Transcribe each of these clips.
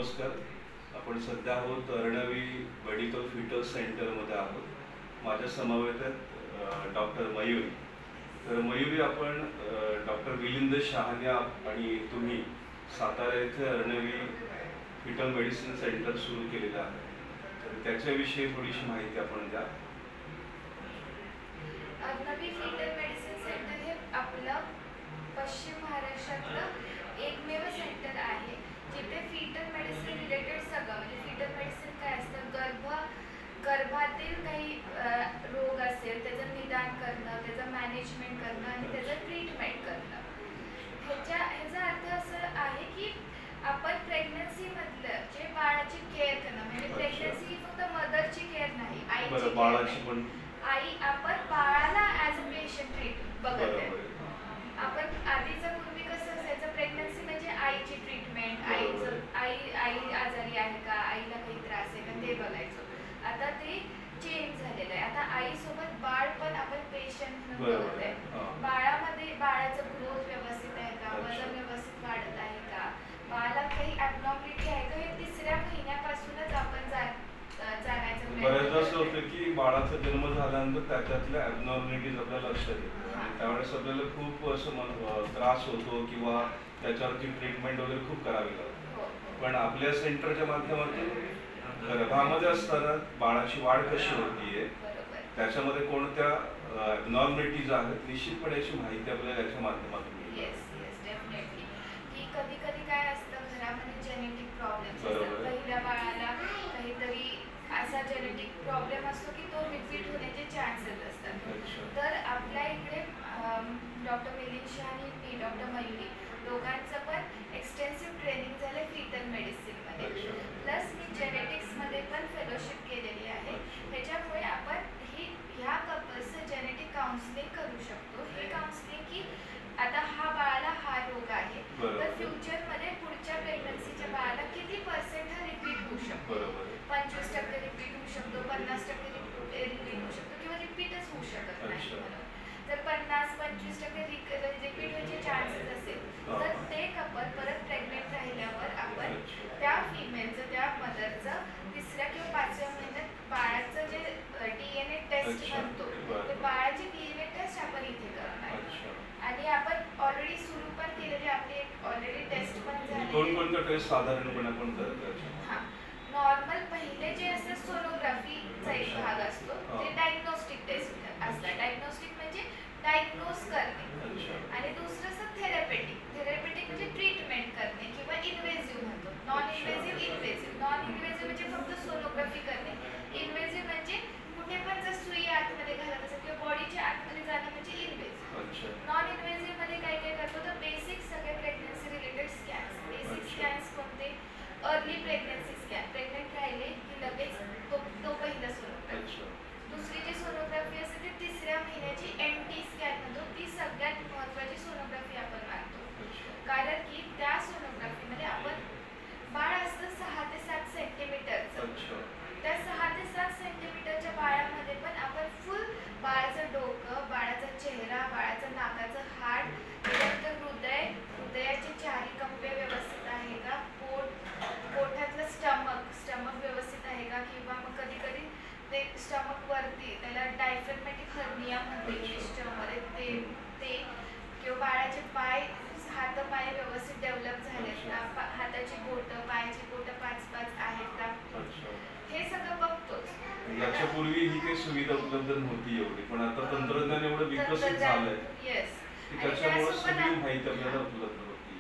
नमस्कार. आपण सध्या आहोत अर्णवी मेडिकल फिटल सेंटरमध्ये आहोत. माझ्या समवेत आहेत डॉक्टर मयुरी. तर मयुरी, आपण डॉक्टर मिलिंद शहाणे आणि तुम्ही सातारा येथे अर्णवी फिटल मेडिसिन सेंटर सुरू केलेलं आहे. तर त्याच्याविषयी थोडीशी माहिती आपण द्या. अर्णवी फिटल मेडिसिन सेंटर हे आपलं पश्चिम महाराष्ट्रातलं एकमेव सेंटर आहे जिथे फिटल मेडिसिन रिलेटेड सगळं, म्हणजे फिटल मेडिसिन काय असतं, गर्भातील काही रोग असेल त्याचं निदान करणं, त्याचं मॅनेजमेंट करणं आणि त्याचं ट्रीटमेंट करणं. ह्याचा अर्थ असं आहे की आपण प्रेग्नन्सीमधलं जे बाळाची केअर करणं, म्हणजे प्रेग्नन्सी ही फक्त मदरची केअर नाही, आईची बाळाची पण. आई आपण बाळाला ॲज अ पेशंट ट्रीट बघत आहे. आपण आधीचं पूर्वी कसं असायचं, प्रेग्नन्सी म्हणजे आईची ट्रीटमेंट, आई आजारी आहे का, आईला काही त्रास आहे का ते बघायचो. आता ते चेंज झालेलं आहे. आता आईसोबत बाळ पण आपण पेशंट म्हणून बघत आहे. बाळामध्ये बाळाचं ग्रोथ व्यवस्थित आहे का, वजन व्यवस्थित वाढत आहे का, बाळाला काही ॲबनॉर्मॅलिटी आहे का, हे 3ऱ्या महिन्यापासूनच आपण जाण्याचं बऱ्याचदा असं होतं की बाळाचा जन्म झाल्यानंतर त्याच्यातल्या ॲबनॉर्मॅलिटीज आपल्याला लक्षात येते आणि त्यावेळेस आपल्याला खूप असं त्रास होतो किंवा त्याच्यावरती ट्रीटमेंट वगैरे खूप करावी लागते. पण आपल्या सेंटरच्या माध्यमातून गर्भामध्ये असताना बाळाची वाढ कशी होतीये, त्याच्यामध्ये कोणत्या ॲबनॉर्मॅलिटीज आहेत, निश्चितपणे याची माहिती आपल्याला याच्या माध्यमातून मिळते. की कधी कधी काय असतं, घरामध्ये जेनेटिक प्रॉब्लेम्स असतात. पहिल्या बाळाला काहीतरी असा जेनेटिक प्रॉब्लेम असतो की तो रिपीट होण्याचे चान्सेस असतात. तर आपल्या इकडे डॉक्टर मिलिंद शहाणे, मी डॉक्टर मयुरी, दोघांचं पण एक्सटेन्सिव्ह ट्रेनिंग झालं फिटल मेडिसिनमध्ये. प्लस मी जेनेटिक्समध्ये पण फेलोशिप केलेली आहे. ह्याच्यामुळे आपण ह्या कपल्सचं जेनेटिक काउन्सिलिंग करू शकतो. हे काउन्सिलिंग की आता हा बाळाला हा रोग आहे, तर फ्युचरमध्ये पुढच्या प्रेग्नन्सीच्या बाळाला किती पर्सेंट हा रिपीट होऊ शकतो. 25% रिपीट होऊ शकतो, 50% रिपीट होऊ शकतो किंवा रिपीटच होऊ शकत नाही. जर 50-25% रिपीट व्हायचे चान्सेस असेल तर ते कपल परत प्रेग्नेंट राहिल्यावर आपण त्या फिमेलचं, त्या मदरचं 3ऱ्या किंवा 5व्या महिन्यात बाळाचं जे DNA टेस्ट म्हणतो, ते बाळाची DNA टेस्ट आपण इथे करणार. आणि आपण ऑलरेडी सुरू पण केलेली आपली एक ऑलरेडी टेस्ट पण झाली. कोणकोणत्या टेस्ट साधारणपणे आपण करतो? नॉर्मल पहिले जे असतं सोनोग्राफीचा एक भाग असतो, ते डायग्नोस्टिक टेस्ट असतात. डायग्नोस्टिक म्हणजे डायग्नोज करणे, आणि दुसरं असतं थेरपेटिक म्हणजे ट्रीटमेंट करणे किंवा इन्व्हेसिव्ह म्हणतो. Non invasive, invasive. Non invasive म्हणजे फक्त सोनोग्राफी करणे. इन्व्हेसिव्ह म्हणजे कुठे पण जर सुई आतमध्ये घालत असेल किंवा बॉडीच्या आतमध्ये जाणं म्हणजे इन्व्हेसिव्ह. नॉन इन्व्हेसिव्ह मध्ये काय काय करतो, तर बेसिक सगळे pregnancy related scans. Basic scans कोणते, अर्ली प्रेग्नन्सी स्कॅन, प्रेग्नेंट राहिले की लगेच तो पहिला सोनोग्राफी. दुसरी जी सोनोग्राफी असते ती 3ऱ्या महिन्याची NT स्कॅन म्हणतो. ती सगळ्यात महत्त्वाची सोनोग्राफी आपण मानतो, कारण की त्या सोनोग्राफीमध्ये आपण बाळ असतं 6 ते 7 सेंटीमीटरचं. त्या 6 ते 7 सेंटीमीटरच्या बाळामध्ये पण आपण फुल बाळाचं डोकं, बाळाचा चेहरा, बाळाचं नाकाचं हाड, त्यानंतर हृदयाचे 4ही कंपे व्यवस्थित आहे का, पोटातलं स्टमक व्यवस्थित आहे का, किंवा मग कधी कधी ते स्टमक वरती, त्याला डायफ्रॅग्मॅटिक हर्निया म्हणते इंग्लिश टर्ममध्ये, ते किंवा बाळाचे पाय, हातपाय व्यवस्थित डेव्हलप झालेत का, हाताची बोटं, पायाची बोटं 5-5 आहेत का, हे सगळं बघतोच. याच्यापूर्वी ही काही सुविधा उपलब्ध नव्हती एवढी, पण आता तंत्रज्ञान एवढं विकसित झालंय की त्याच्यामुळे सगळी माहिती आपल्याला उपलब्ध होती.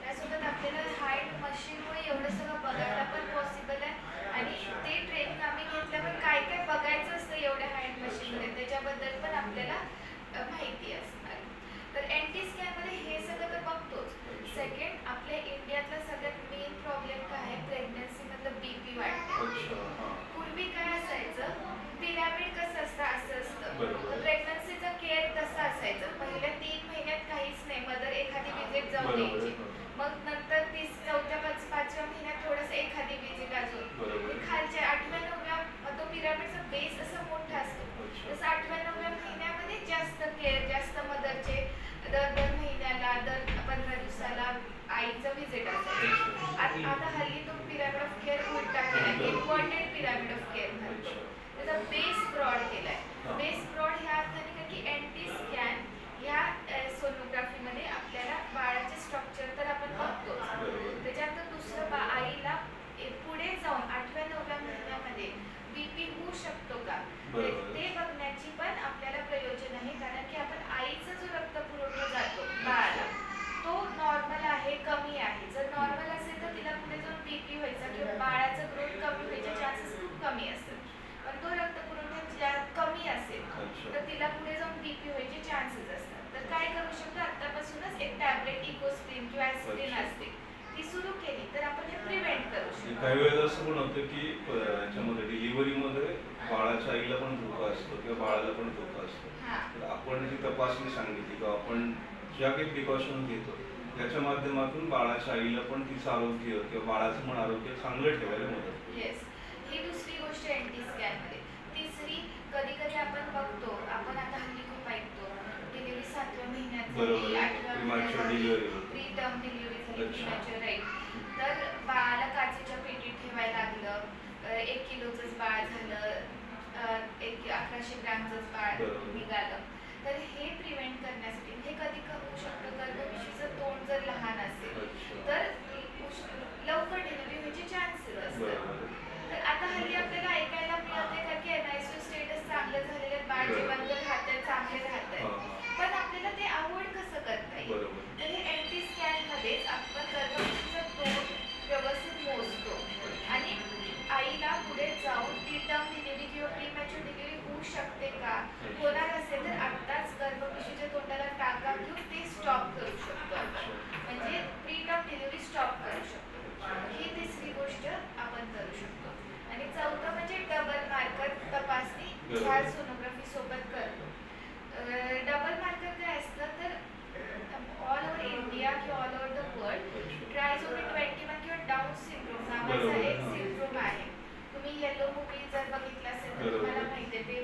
त्यासोबत आपल्याला हार्ट मशीनमुळे एवढं सगळं बघायला पण पॉसिबल आहे. आणि ते ट्रेनिंग आम्ही घेतल्यावर काय काय बघायचं असतं एवढ्या हार्ट मशीनमध्ये, त्याच्याबद्दल पण आपल्याला माहिती असणार. तर NT स्कॅनमध्ये हे सगळं तर बघतोच. सेकंड, आपल्या इंडियातला सगळ्यात मेन प्रॉब्लेम काय आहे, प्रेग्नन्सीमधलं BP वाढते. पूर्वी काय असायचं, पिरॅमिड कसं असतं असं असतं, प्रेग्नन्सीचं केअर तसं असायचं. पहिल्या 3 महिन्यात काहीच नाही, मदर एखादी आता हल्ली तो पिरामिड ऑफ केअर उलटा केला, इन्व्हर्टेड पिरामिड ऑफ केअर म्हणतो. त्याचा बेस ब्रॉड केलाय. बेस ब्रॉड ह्या अर्थाने कारण की एनटी स्कॅन ह्या सोनोग्राफीमध्ये आपल्याला बाळाचे स्ट्रक्चर तर आपण बघतो, त्याच्यानंतर दुसरं आईला पुढे जाऊन 8व्या-9व्या महिन्यामध्ये बीपी होऊ शकतो का ते बघण्याची पण आपल्याला प्रयोजन आहे. कारण की आपण आईचा जो रक्तपुरवठा जातो बाळाला तो नॉर्मल आहे, कमी आहे. जर नॉर्मल असेल तर तिला पुढे जाऊन बीपी व्हायचा किंवा बाळाचा ग्रोथ कमी व्हायचे चान्सेस खूप कमी असतात. पण तो रक्तपुरवठा कमी असेल तर तिला पुढे जाऊन बीपी व्हायचे चान्सेस असतात. तर काय करू शकतो, आतापासूनच एक टॅबलेट इकोस्प्रिन किंवा ॲस्पिरिन असते ती सुरू केली तर आपण हे प्रिव्हेंट करू शकतो. काही वेळेला असं पण होतं की याच्यामध्ये डिलिव्हरीमध्ये बाळाच्या आईला पण धोका असतो किंवा बाळाला पण धोका असतो. तर आपण जी तपासणी सांगितली किंवा आपण ज्या काही प्रिकॉशन घेतो त्याच्या माध्यमातून बाळाच्या आईला पण तिचं आरोग्य किंवा बाळाचं पण आरोग्य चांगलं ठेवायला मदत. येस, ही दुसरी गोष्ट एनटी स्कॅनमध्ये. तिसरी, कधी कधी आपण बघतो, आपण आता हल्ली खूप ऐकतो डिलिव्हरी 7व्या महिन्यात झाली, 8व्या महिन्यात प्री टर्म डिलिव्हरी झाली, प्रीमॅच्युअर राईट, तर बाळाला काचेच्या पेटीत ठेवायला लागलं, 1 किलोचंच बाळ झालं, 1100 ग्रॅमचंच बाळ निघालं. तर हे प्रिव्हेंट करण्यासाठी हे कधी होऊ शकतं, गर्भपिशवीचं तोंड जर लहान असेल तर लवकर डिलिव्हरी व्हायचे चान्सेस असतात. तर आता हल्ली आपल्याला ऐकायला मिळते का की NICU स्टेटस चांगलं झालेले, बाळ जिवंत राहतंय, चांगले राहतंय, पण आपल्याला ते अवॉइड कसं करता येईल. तर हे एनटी स्कॅनमध्येच आपण गर्भपिशवीचं तोंड व्यवस्थित मोजतो आणि आईला पुढे जाऊन प्री टर्म डिलिव्हरी किंवा प्रीमॅच्युअर डिलिव्हरी होऊ शकते का, होणार असेल तर आत्ताच गर्भपिशवीच्या तोंडाला टाका घेऊन ते स्टॉप करू शकतो आपण, म्हणजे प्री टर्म डिलिव्हरी स्टॉप करू शकतो. ही तिसरी गोष्ट आपण करू शकतो. आणि चौथं म्हणजे डबल मार्कर तपासणी ह्या सोनोग्राफी सोबत करतो. डबल मार्कर काय असतं तर ऑल ओव्हर इंडिया किंवा ऑल ओव्हर द वर्ल्ड ट्रायझोमी 21 किंवा डाऊन सिंड्रोम नावाचा एक सिंड्रोम आहे. तुम्ही येलो मूवी जर बघितलं असेल तर तुम्हाला माहिती आहे ते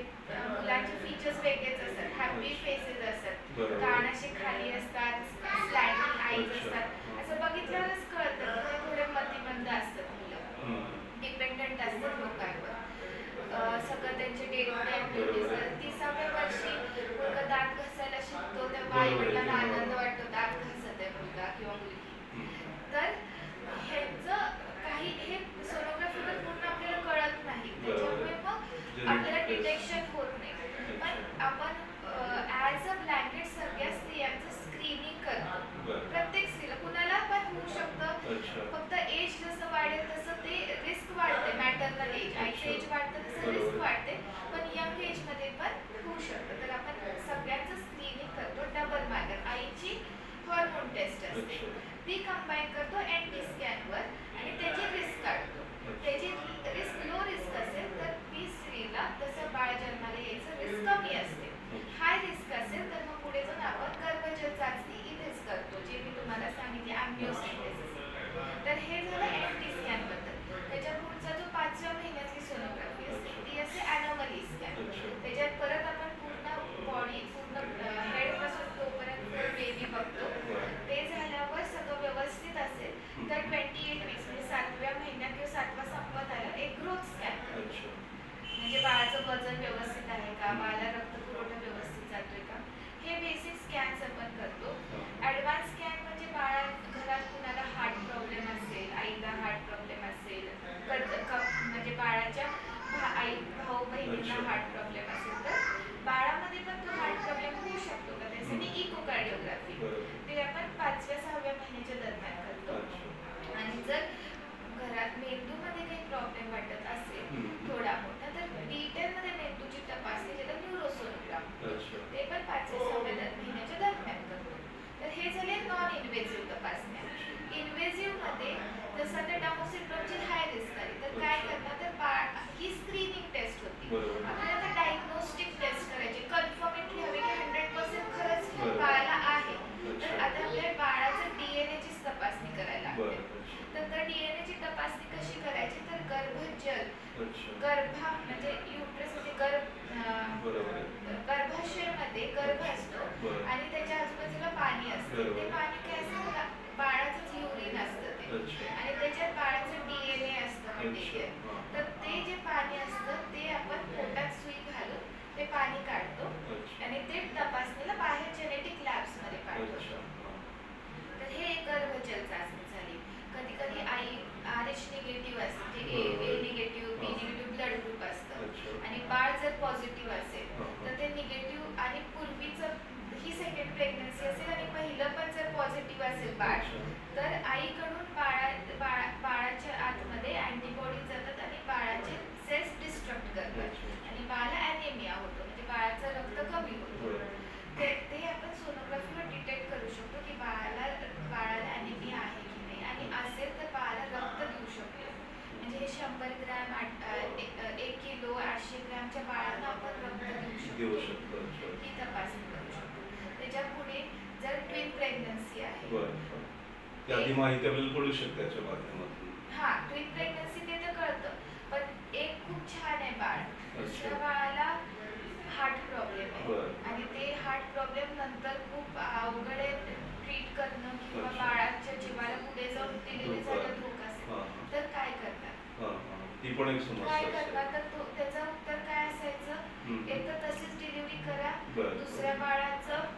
मुलांचे फीचर्स वेगळेच असतात, हॅपी फेसेस असतात, कान असे खाली असतात, स्लॅटिंग आईज असतात. असं बघितल्यावरच कळतं की ते थोडे मतिमंद असतात मुलं, डिपेंडंट असतात लोकांवर, सगळं त्यांचे डे टू डे ॲक्टिव्हिटीज. 30व्या वर्षी मुलगा दात घासायला शिकतो तेव्हा आई वडिलांना आनंद वाटतो दात घासत आहे मुलगा किंवा मुलगी. तर ह्याचं काही हे सोनोग्राफीवर पूर्ण आपल्याला कळत नाही, त्याच्यामुळे मग आपल्याला डिटेक्शन होत नाही. पण आपण ॲज अ ब्लँकेट सगळ्या स्त्रियांचं स्क्रीनिंग करतो, प्रत्येक स्त्रीला, कुणाला पण होऊ शकतं. फक्त एज जसं वाढेल तसं ते रिस्क वाढते, मॅटर्नल एज, आईचं एज वाढतं तसं रिस्क वाढते, पण यंग एजमध्ये पण होऊ शकतं. तर आपण सगळ्यांचं स्क्रीनिंग करतो. डबल मार्कर आईची हॉर्मोन टेस्ट असते ती कंबाईन करतो एनटी स्कॅनवर आणि त्याची रिस्क काढतो. त्याची रिस्क लो रिस्क असेल तर 20 स्त्रीला तसं बाळ जन्माला यायचं रिस्क कमी असते. हाय रिस्क असेल तर मग पुढे जाऊन आपण गर्भजल चाचणी इथेच करतो, जे मी तुम्हाला सांगितले अँब्लिओसेंटेसिस. तर हे झालं एनटी स्कॅन बद्दल. त्याच्या पुढचा जो 5व्या महिन्यातली सोनोग्राफी असते ती असते ॲनोमली स्कॅन. त्याच्यात परत आपण पूर्ण बॉडी, पूर्ण हेडपासून तोपर्यंत बेबी बघतो. ते झाल्यावर सगळं व्यवस्थित असेल तर 28 वीक्स म्हणजे 7व्या महिन्यात किंवा 7वा संपत आला एक ग्रोथ स्कॅन, म्हणजे बाळाचं वजन व्यवस्थित आहे का, बाळाला रक्तपुरवठा व्यवस्थित जातोय का, हे बेसिक स्कॅन्स आपण करतो. ॲडव्हान्स स्कॅन म्हणजे घरात कुणाला हार्ट प्रॉब्लेम असेल, आईला हार्ट प्रॉब्लेम असेल, म्हणजे बाळाच्या भाऊ बहिणींना हार्ट प्रॉब्लेम असेल तर बाळामध्ये पण तो हार्ट प्रॉब्लेम होऊ शकतो का, त्यासाठी इकोकार्डिओग्राफी ते आपण 5व्या-6व्या महिन्याच्या दरम्यान करतो. आणि जर घरात मेंदूमध्ये काही प्रॉब्लेम वाटत असेल थोडा मोठा तर डिटेलमध्ये मेंदूची तपासणी ज्याला न्यूरोसोनोग्राम, ते पण 5व्या-6व्या महिन्याच्या दरम्यान करतो. तर हे झाले नॉन इन्व्हेसिव्ह तपासण्या. इन्व्हेसिव्हमध्ये जसं आता डाऊन सिंड्रोमची हाय रिस्क आली तर काय करणार, तर ही स्क्रीनिंग टेस्ट होती. आपल्याला आता डायग्नोस्टिक टेस्ट करायची, कन्फर्मेटली हवी की 100% खरंच बाळाला आहे. तर आता आपल्या बाळाचं DNAचीच तपासणी करायला लागते. तर DNAची तपासणी कशी करायची, तर गर्भजल, म्हणजे युट्रस म्हणजे गर्भाशयामध्ये गर्भ असतो आणि त्याच्या आजूबाजूला पाणी असतं. ते पाणी काय असतं, बाळाचंच युरिन असतं ते. अच्छा. आणि त्याच्यात बाळाचं DNA असतं अच्छा. मटेरियल. हां. तर ते जे पाणी असतं ते आपण पोटात सुई घालून ते पाणी काढतो अच्छा. आणि ते तपासणीला बाहेर जेनेटिक लॅब्समध्ये पाठवतो. अच्छा. हां. तर हे एक गर्भजल चाचणी झाली. कधी कधी आई RH निगेटिव्ह असते, बरोबर. A निगेटिव्ह, B हां. निगेटिव्ह ब्लड ग्रुप असतं अच्छा. आणि बाळ जर पॉझिटिव्ह असेल हां, हां. तर ते निगेटिव्ह आणि पूर्वीचं ही सेकंड प्रेग्नन्सी असेल आणि पहिलं पण जर पॉझिटिव्ह असेल बाळ अच्छा. तर आईकडून बाळाच्या आतमध्ये अँटीबॉडी जातात आणि बाळाचे सेल्स डिस्ट्रक्ट करतात अच्छा. आणि बाळाला ॲनेमिया होतो म्हणजे बाळाचं रक्त कमी होतं. बरं. ते आपण सोनोग्राफीवर डिटेक्ट करू शकतो की बाळाला ॲनेमिया आहे की नाही आणि असेल तर बाळाला रक्त देऊ शकतो. म्हणजे हे 100 ग्रॅम 1 किलो 800 ग्रॅमच्या बाळाला आपण रक्त देऊ देऊ शकतो. शकतो. अच्छा. ही तपासणी करू शकतो. त्याच्या पुढे जर ट्विन प्रेग्नन्सी आहे बरं. ती आधी माहिती आपल्याला कळू शकते त्याच्या माध्यमातून. हा ट्विन प्रेग्नन्सी ते तर कळतं पण एक खूप छान आहे बाळ दुसऱ्या बाळाला हार्ट प्रॉब्लेम आहे बरं. आणि ते हार्ट प्रॉब्लेम नंतर खूप अवघड आहे ट्रीट करणं किंवा अच्छा. बाळाच्या जीवाला पुढे जाऊन डिलिव्हरी धोका. झालं धोका असेल हां, हां. तर काय करणार? हां, हां. ती पण एक काय समस्या करणार असते. तर त्याचं उत्तर काय असायचं हं. एक तर तशीच डिलिव्हरी करा बरं. दुसऱ्या बाळाचं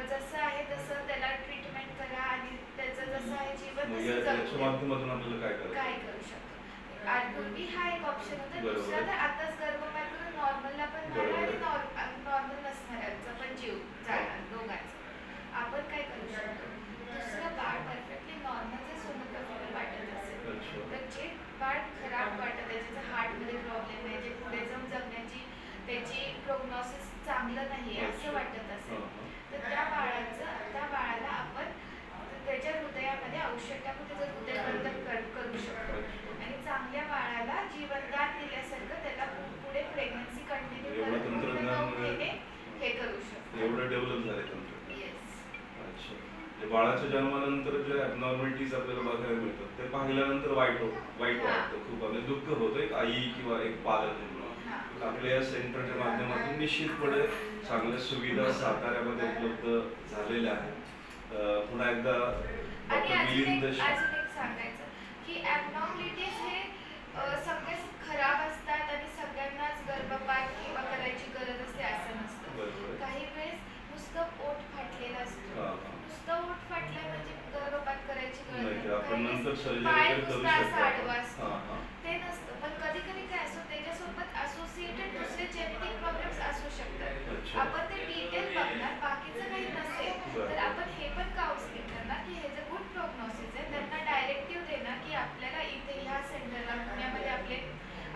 जसं आहे तसं त्याला ट्रीटमेंट करा आणि त्याचं जसं आहे जीवन मग तसं याच्या जगू द्या. माध्यमातून आपल्याला काय करायचं? काय करू शकतो आणि पूर्वी हा एक ऑप्शन होता बरोबर. दुसरा तर आताच गर्भपात करून नॉर्मलला पण बरोबर. झाला आणि नॉर्मल नसणाऱ्यांचा पण जीव जाणार दोघांचा. आपण काय करू शकतो दुसरं बाळ परफेक्टली नॉर्मल जर सोनोग्राफीवर वाटत असेल अच्छा. तर जे बाळ खराब वाटत आहे ज्याचं हार्टमध्ये प्रॉब्लेम आहे जे पुढे जाऊन जगण्याची त्याची प्रोग्नॉसिस चांगलं नाही आहे असं वाटत असेल हां, हां. तर त्या बाळाला आपण त्याच्या हृदयामध्ये औषध टाकून त्याचं हृदयबंधन करू शकतो आणि चांगल्या बाळाला जीवनदान दिल्यासारखं त्याला पुढे प्रेग्नन्सी कंटिन्यू एवढं तंत्रज्ञान हे करू शकतो. एवढं डेव्हलप झाले तंत्रज्ञान. येस. अच्छा. म्हणजे बाळाच्या जन्मानंतर जे ॲबनॉर्मॅलिटीज आपल्याला बघायला मिळतात ते पाहिल्यानंतर वाईट हां. वाटतं खूप आपलं दुःख होतं एक आई किंवा एक पालक म्हणून. आपल्या या सेंटरच्या माध्यमातून निश्चितपणे चांगल्या सुविधा साताऱ्यामध्ये उपलब्ध झालेल्या आहेत. पुन्हा एकदा आणि डॉक्टर मिलिंद अजून एक सांगायचं की ॲबनॉर्मलिटीज हे सगळेच खराब असतात आणि सगळ्यांनाच गर्भपात किंवा करायची गरज असते असं नसतं. बरोबर. काही वेळेस नुसतं पोट फाटलेलं असतं. हां, हां. नुसतं पोट फाटलं म्हणजे गर्भपात करायची गरज नाही, नाही. आपण काही नंतर वेळेस सर्जरी पाय वगैरे करू नुसता शकतो असा आपण. आडवा असतो. हां, हां. ते नसतं पण कधी कधी काय असतं त्याच्यासोबत असोसिएटेड दुसरे जेनेटिक प्रॉब्लेम्स असू शकतात. अच्छा. आपण ते डिटेल बघणार बाकीचं काही नसेल बरं. तर आपण हे पण काउन्सिलिंग करणार की हे जे गुड प्रोग्नोसिस आहे त्यांना डायरेक्टिव्ह देणार की आपल्याला इथे ह्या सेंटरला पुण्यामध्ये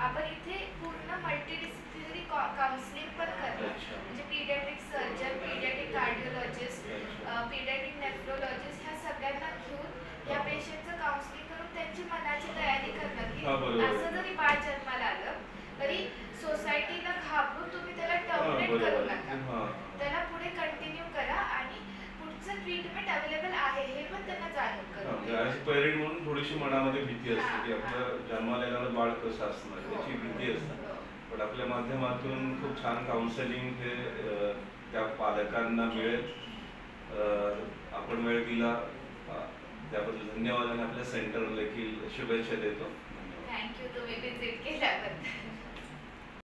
आपण इथे पूर्ण मल्टीडिसिप्लिनरी काउन्सिलिंग पण करणार. अच्छा. म्हणजे paediatric surgeon paediatric cardiologist paediatric nephrologist ह्या सगळ्यांना घेऊन या पेशंटचं काउन्सिलिंग करून त्यांची मनाची तयारी करणार की हां, बरोबर. असं जरी बाळ जन्माला आलं तरी सोसायटीला घाबरून तुम्ही त्याला टर्मिनेट करू बरोबर. नका. हां. त्याला पुढे कंटिन्यू करा आणि पुढचं ट्रीटमेंट अवेलेबल आहे हे पण त्यांना जाणून करून द्या. ॲज पेरेंट म्हणून थोडीशी मनामध्ये भीती असते की आपलं जन्माला येणारं बाळ कसं असणार त्याची भीती असते. पण आपल्या माध्यमातून खूप छान काउन्सिलिंग हे त्या पालकांना मिळेल. आपण वेळ दिला त्याबद्दल धन्यवाद आणि आपल्या सेंटरला देखील शुभेच्छा देतो. थँक्यू तुम्ही विजिट केल्याबद्दल.